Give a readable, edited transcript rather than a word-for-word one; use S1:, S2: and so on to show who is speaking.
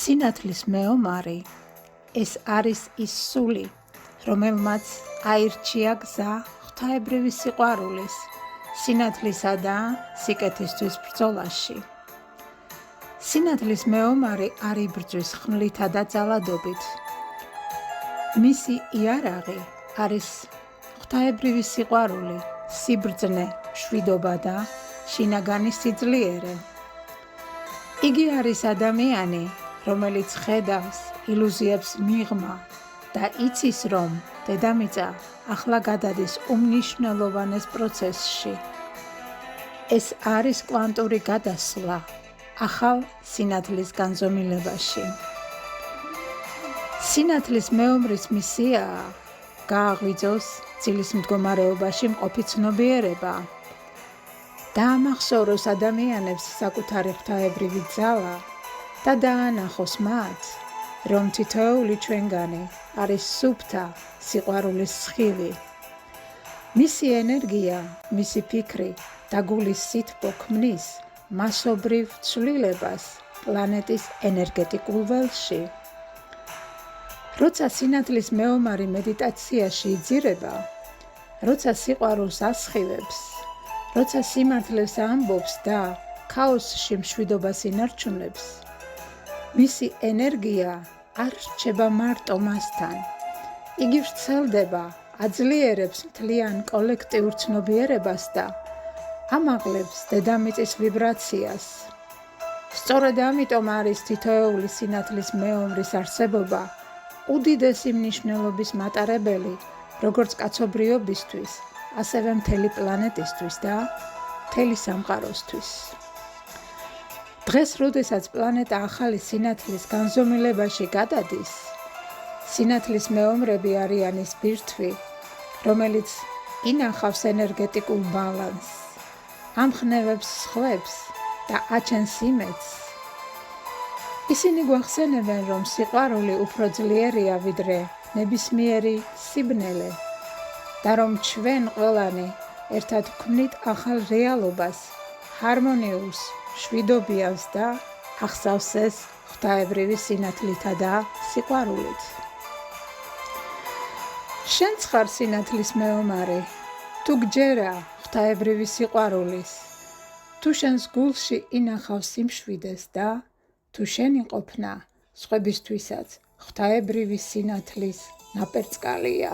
S1: სინათლის მეომარი ეს არის ის სული, რომელმაც აირჩია გზა ღვთაებრივი სიყვარულის, სინათლისა და სიკეთისთვის ბრძოლაში. სინათლის მეომარი არ იბრძვის ხმლითა და ძალადობით. მისი იარაღი არის ღვთაებრივი სიყვარული, სიბრძნე, მშვიდობა და შინაგანი სიძლიერე. იგი არის ადამიანი, რომელიც ხედავს ილუზიებს მიღმა და იცის, რომ დედამიწა ახლა გადადის უმნიშვნელოვანეს პროცესში. ეს არის კვანტური გადასვლა ახალ სინათლის განზომილებაში. სინათლის მეომრის მისიაა გააღვიძოს ძილის მდგომარეობაში მყოფი ცნობიერება, დაამახსოვროს ადამიანებს საკუთარი ღვთაებრივი ძალა და დაანახოს მათ, რომ თითოეული ჩვენგანი არის სუფთა სიყვარულის სხივი. მისი ენერგია, მისი ფიქრი და გულის სითბო ქმნის მასობრივ ცვლილებას პლანეტის ენერგეტიკულ ველში. როცა სინათლის მეომარი მედიტაციაში იძირება, როცა სიყვარულს ასხივებს, როცა სიმართლეს ამბობს და ქაოსში მშვიდობას ინარჩუნებს, მისი ენერგია არ რჩება მარტო მასთან. იგი ვრცელდება, აძლიერებს მთლიან კოლექტიურ ცნობიერებას და ამაღლებს დედამიწის ვიბრაციას. სწორედ ამიტომ არის თითოეული სინათლის მეომრის არსებობა უდიდესი მნიშვნელობის მატარებელი როგორც კაცობრიობისთვის, ასევე მთელი პლანეტისთვის და მთელი სამყაროსთვის. დღეს, როდესაც პლანეტა ახალი სინათლის განზომილებაში გადადის, სინათლის მეომრები არიან ის ბირთვი, რომელიც ინახავს ენერგეტიკულ ბალანსს, ამხნევებს სხვებს და აჩენს იმედს. ისინი გვახსენებენ, რომ სიყვარული უფრო ძლიერია ვიდრე ნებისმიერი სიბნელე და რომ ჩვენ ყველანი ერთად ვქმნით ახალ რეალობას, ჰარმონიულს, მშვიდობიანს და ახსავსეს ღვთაებრივი სინათლითა და სიყვარულით. შენც ხარ სინათლის მეომარი, თუ გჯერა ღვთაებრივი სიყვარულის, თუ შენს გულში ინახავს სიმშვიდეს და თუ შენი ყოფნა სხვებისთვისაც ღვთაებრივი სინათლის ნაპერწკალია.